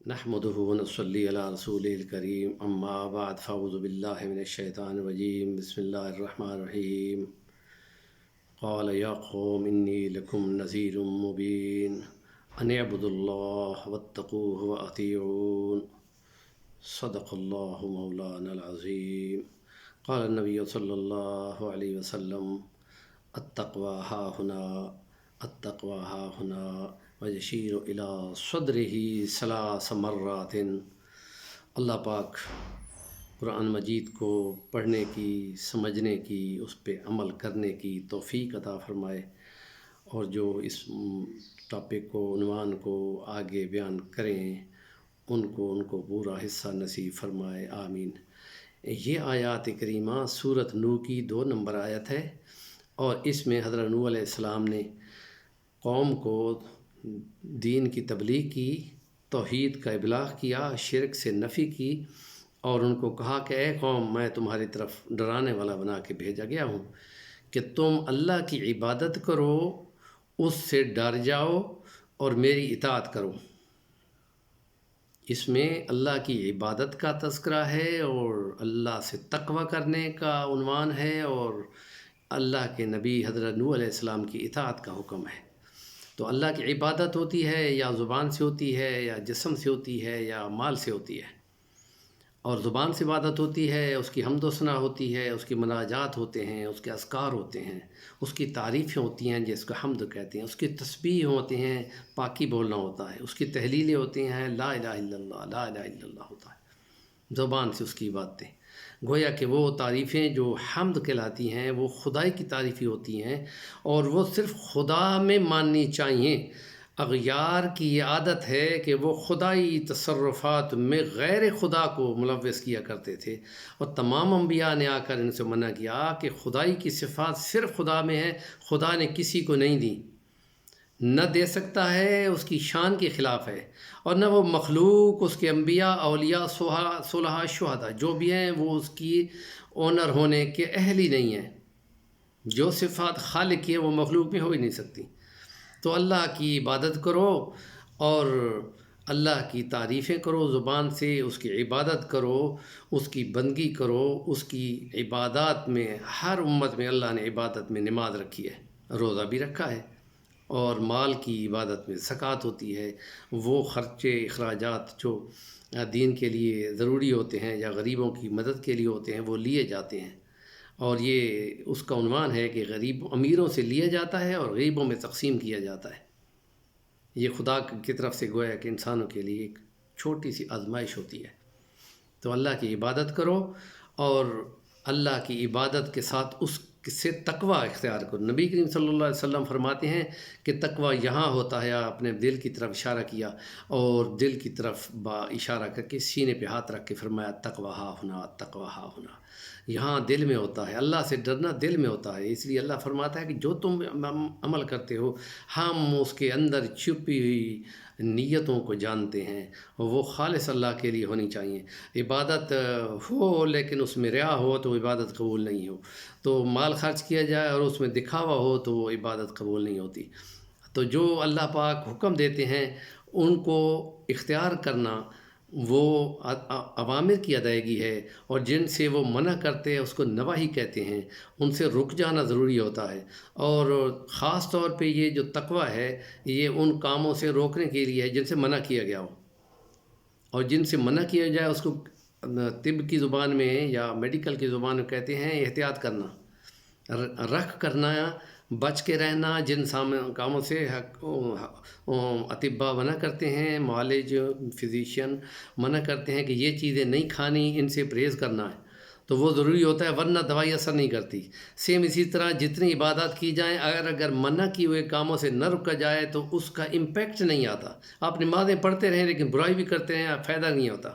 نحمده ونصلي على رسوله الكريم اما بعد فاعوذ بالله من الشيطان الرجيم بسم الله الرحمن الرحيم قال يا قوم إني لكم نذير مبين أن اعبدوا الله واتقوه وأطيعون صدق الله مولانا العظيم قال النبي صلى الله عليه وسلم التقوى ها هنا التقوى ها هنا ويشير إلى صدره ثلاث مرات۔ اللہ پاک قرآن مجید کو پڑھنے کی، سمجھنے کی، اس پہ عمل کرنے کی توفیق عطا فرمائے، اور جو اس ٹاپک کو، عنوان کو آگے بیان کریں ان کو پورا حصہ نصیب فرمائے، آمین۔ یہ آیات کریمہ سورۃ نوح کی 2 نمبر آیت ہے، اور اس میں حضرت نوح علیہ السلام نے قوم کو دین کی تبلیغ کی، توحید کا ابلاغ کیا، شرک سے نفی کی، اور ان کو کہا کہ اے قوم، میں تمہاری طرف ڈرانے والا بنا کے بھیجا گیا ہوں کہ تم اللہ کی عبادت کرو، اس سے ڈر جاؤ اور میری اطاعت کرو۔ اس میں اللہ کی عبادت کا تذکرہ ہے، اور اللہ سے تقوی کرنے کا عنوان ہے، اور اللہ کے نبی حضرت نوح علیہ السلام کی اطاعت کا حکم ہے۔ تو اللہ کی عبادت ہوتی ہے یا زبان سے ہوتی ہے، یا جسم سے ہوتی ہے، یا مال سے ہوتی ہے۔ اور زبان سے عبادت ہوتی ہے، اس کی حمد و ثنا ہوتی ہے، اس کی مناجات ہوتے ہیں، اس کے اذکار ہوتے ہیں، اس کی تعریفیں ہوتی ہیں جس کو حمد کہتے ہیں، اس کی تسبیح ہوتے ہیں، پاکی بولنا ہوتا ہے، اس کی تحلیلیں ہوتی ہیں، لا الہ الا اللہ، لا الہ الا اللہ ہوتا ہے، زبان سے اس کی باتیں۔ گویا کہ وہ تعریفیں جو حمد کہلاتی ہیں وہ خدائی کی تعریفیں ہوتی ہیں، اور وہ صرف خدا میں ماننی چاہیے۔ اغیار کی یہ عادت ہے کہ وہ خدائی تصرفات میں غیر خدا کو ملوث کیا کرتے تھے، اور تمام انبیاء نے آ کر ان سے منع کیا کہ خدائی کی صفات صرف خدا میں ہے، خدا نے کسی کو نہیں دی، نہ دے سکتا ہے، اس کی شان کے خلاف ہے، اور نہ وہ مخلوق، اس کے انبیاء، اولیاء، صلحاء، شہداء جو بھی ہیں وہ اس کی اونر ہونے کے اہل ہی نہیں ہیں۔ جو صفات خالق کی ہیں وہ مخلوق میں ہو ہی نہیں سکتی۔ تو اللہ کی عبادت کرو، اور اللہ کی تعریفیں کرو زبان سے، اس کی عبادت کرو، اس کی بندگی کرو۔ اس کی عبادات میں ہر امت میں اللہ نے عبادت میں نماز رکھی ہے، روزہ بھی رکھا ہے، اور مال کی عبادت میں زکوٰۃ ہوتی ہے۔ وہ خرچے، اخراجات جو دین کے لیے ضروری ہوتے ہیں یا غریبوں کی مدد کے لیے ہوتے ہیں وہ لیے جاتے ہیں، اور یہ اس کا عنوان ہے کہ غریب امیروں سے لیا جاتا ہے اور غریبوں میں تقسیم کیا جاتا ہے۔ یہ خدا کی طرف سے گویا کہ انسانوں کے لیے ایک چھوٹی سی آزمائش ہوتی ہے۔ تو اللہ کی عبادت کرو، اور اللہ کی عبادت کے ساتھ اس سے تقوی اختیار کرو۔ نبی کریم صلی اللہ علیہ وسلم فرماتے ہیں کہ تقوی یہاں ہوتا ہے، اپنے دل کی طرف اشارہ کیا، اور دل کی طرف اشارہ کر کے سینے پہ ہاتھ رکھ کے فرمایا تقوی ہا ہونا، تقوی ہا ہونا۔ یہاں دل میں ہوتا ہے، اللہ سے ڈرنا دل میں ہوتا ہے۔ اس لیے اللہ فرماتا ہے کہ جو تم عمل کرتے ہو ہم اس کے اندر چھپی ہوئی نیتوں کو جانتے ہیں، وہ خالص اللہ کے لیے ہونی چاہیے۔ عبادت ہو لیکن اس میں ریا ہو تو عبادت قبول نہیں ہو، تو مال خرچ کیا جائے اور اس میں دکھاوا ہو تو وہ عبادت قبول نہیں ہوتی۔ تو جو اللہ پاک حکم دیتے ہیں ان کو اختیار کرنا وہ اوامر کی ادائیگی ہے، اور جن سے وہ منع کرتے ہیں اس کو نواہی کہتے ہیں، ان سے رک جانا ضروری ہوتا ہے۔ اور خاص طور پہ یہ جو تقوی ہے یہ ان کاموں سے روکنے کے لیے ہے جن سے منع کیا گیا ہو، اور جن سے منع کیا جائے اس کو طب کی زبان میں یا میڈیکل کی زبان میں کہتے ہیں احتیاط کرنا، رکھ کرنا، بچ کے رہنا۔ جن کاموں سے اطباء منع کرتے ہیں، معالج، فزیشین منع کرتے ہیں کہ یہ چیزیں نہیں کھانی، ان سے پرہیز کرنا ہے، تو وہ ضروری ہوتا ہے، ورنہ دوائی اثر نہیں کرتی۔ سیم اسی طرح جتنی عبادات کی جائیں اگر منع کیے ہوئے کاموں سے نہ رکا جائے تو اس کا امپیکٹ نہیں آتا۔ آپ نمازیں پڑھتے رہیں لیکن برائی بھی کرتے ہیں، فائدہ نہیں ہوتا۔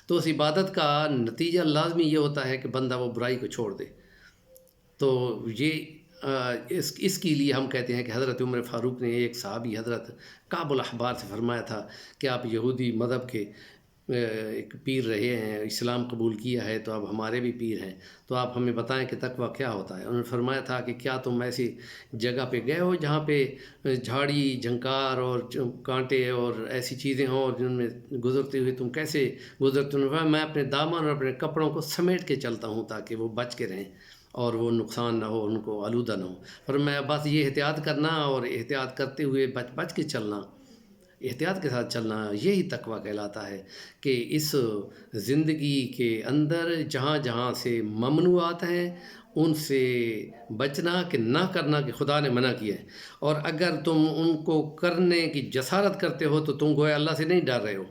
تو اس عبادت کا نتیجہ لازمی یہ ہوتا ہے کہ بندہ وہ برائی کو چھوڑ دے۔ تو یہ اس کے لیے ہم کہتے ہیں کہ حضرت عمر فاروق نے ایک صحابی حضرت کعب الاحبار سے فرمایا تھا کہ آپ یہودی مذہب کے ایک پیر رہے ہیں، اسلام قبول کیا ہے تو اب ہمارے بھی پیر ہیں، تو آپ ہمیں بتائیں کہ تقویٰ کیا ہوتا ہے؟ انہوں نے فرمایا تھا کہ کیا تم ایسی جگہ پہ گئے ہو جہاں پہ جھاڑی جھنکار اور کانٹے اور ایسی چیزیں ہوں، اور جن میں گزرتے ہوئے تم کیسے گزرتے ہو؟ میں اپنے دامن اور اپنے کپڑوں کو سمیٹ کے چلتا ہوں تاکہ وہ بچ کے رہیں اور وہ نقصان نہ ہو، ان کو آلودہ نہ ہو۔ پر میں بس یہ احتیاط کرنا اور احتیاط کرتے ہوئے بچ کے چلنا، احتیاط کے ساتھ چلنا، یہی تقویٰ کہلاتا ہے کہ اس زندگی کے اندر جہاں جہاں سے ممنوعات ہیں ان سے بچنا، کہ نہ کرنا کہ خدا نے منع کیا ہے، اور اگر تم ان کو کرنے کی جسارت کرتے ہو تو تم گویا اللہ سے نہیں ڈر رہے ہو۔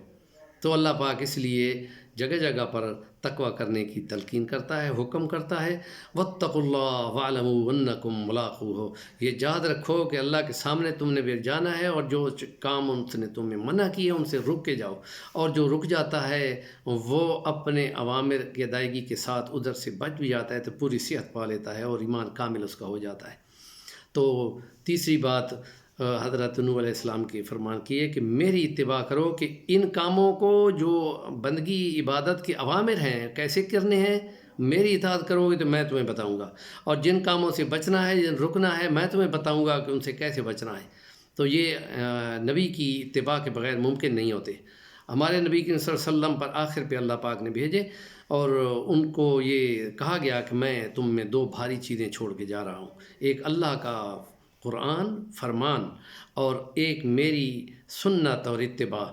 تو اللہ پاک اس لیے جگہ جگہ پر تقویٰ کرنے کی تلقین کرتا ہے، حکم کرتا ہے، واتقوا اللہ واعلموا انکم ملاقوہ، یہ یاد رکھو کہ اللہ کے سامنے تم نے بھی جانا ہے، اور جو کام ان سے نے تمہیں منع کیے ان سے رک کے جاؤ، اور جو رک جاتا ہے وہ اپنے اوامر کی ادائیگی کے ساتھ ادھر سے بچ بھی جاتا ہے تو پوری صحت پا لیتا ہے اور ایمان کامل اس کا ہو جاتا ہے۔ تو تیسری بات حضرت نوح علیہ السلام کی فرمان کی ہے کہ میری اتباع کرو، کہ ان کاموں کو جو بندگی عبادت کے اوامر ہیں کیسے کرنے ہیں، میری اطاعت کرو گے تو میں تمہیں بتاؤں گا، اور جن کاموں سے بچنا ہے، جن رکنا ہے، میں تمہیں بتاؤں گا کہ ان سے کیسے بچنا ہے۔ تو یہ نبی کی اتباع کے بغیر ممکن نہیں ہوتے۔ ہمارے نبی کی صلی اللہ علیہ وسلم پر آخر پہ اللہ پاک نے بھیجے، اور ان کو یہ کہا گیا کہ میں تم میں دو بھاری چیزیں چھوڑ کے جا رہا ہوں، ایک اللہ کا قرآن فرمان اور ایک میری سنت اور اتباع۔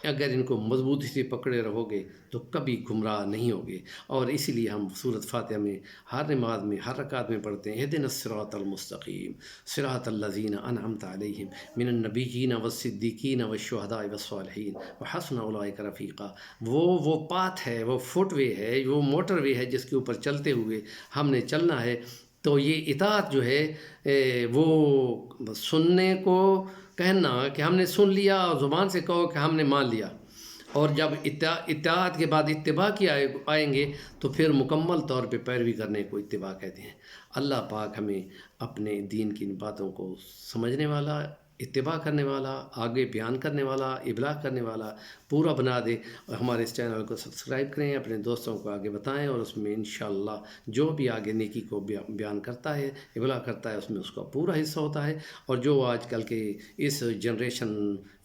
اگر ان کو مضبوطی سے پکڑے رہو گے تو کبھی گمراہ نہیں ہوگے، اور اسی لیے ہم سورۃ فاتحہ میں ہر نماز میں ہر رکعت میں پڑھتے ہیں اہدنا الصراط المستقیم صراط الذین انعمت علیہم من النبیین والصدیقین والشہداء والصالحین وحسن اولئک رفیقا۔ وہ پاتھ ہے، وہ فٹ وے ہے، وہ موٹر وے ہے جس کے اوپر چلتے ہوئے ہم نے چلنا ہے۔ تو یہ اطاعت جو ہے وہ سننے کو کہنا کہ ہم نے سن لیا، اور زبان سے کہو کہ ہم نے مان لیا، اور جب اطاعت کے بعد اتباع کی آئیں گے تو پھر مکمل طور پہ پیروی کرنے کو اتباع کہتے ہیں۔ اللہ پاک ہمیں اپنے دین کی ان باتوں کو سمجھنے والا، اتباع کرنے والا، آگے بیان کرنے والا، ابلاغ کرنے والا پورا بنا دے، اور ہمارے اس چینل کو سبسکرائب کریں، اپنے دوستوں کو آگے بتائیں، اور اس میں انشاءاللہ جو بھی آگے نیکی کو بیان کرتا ہے، ابلاغ کرتا ہے، اس میں اس کا پورا حصہ ہوتا ہے۔ اور جو آج کل کے اس جنریشن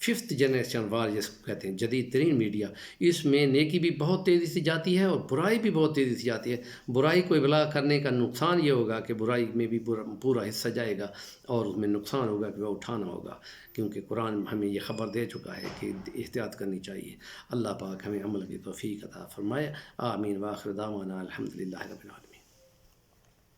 5th جنریشن وار جس کو کہتے ہیں، جدید ترین میڈیا، اس میں نیکی بھی بہت تیزی سے جاتی ہے اور برائی بھی بہت تیزی سے جاتی ہے۔ برائی کو ابلاغ کرنے کا نقصان یہ ہوگا کہ برائی میں بھی پورا حصہ جائے گا، اور اس میں نقصان ہوگا کہ وہ اٹھانا ہوگا، کیونکہ قرآن ہمیں یہ خبر دے چکا ہے کہ احتیاط کرنی چاہیے۔ اللہ پاک ہمیں عمل کی توفیق عطا فرمائے، آمین، وآخر دعوانا الحمدللہ رب العالمین۔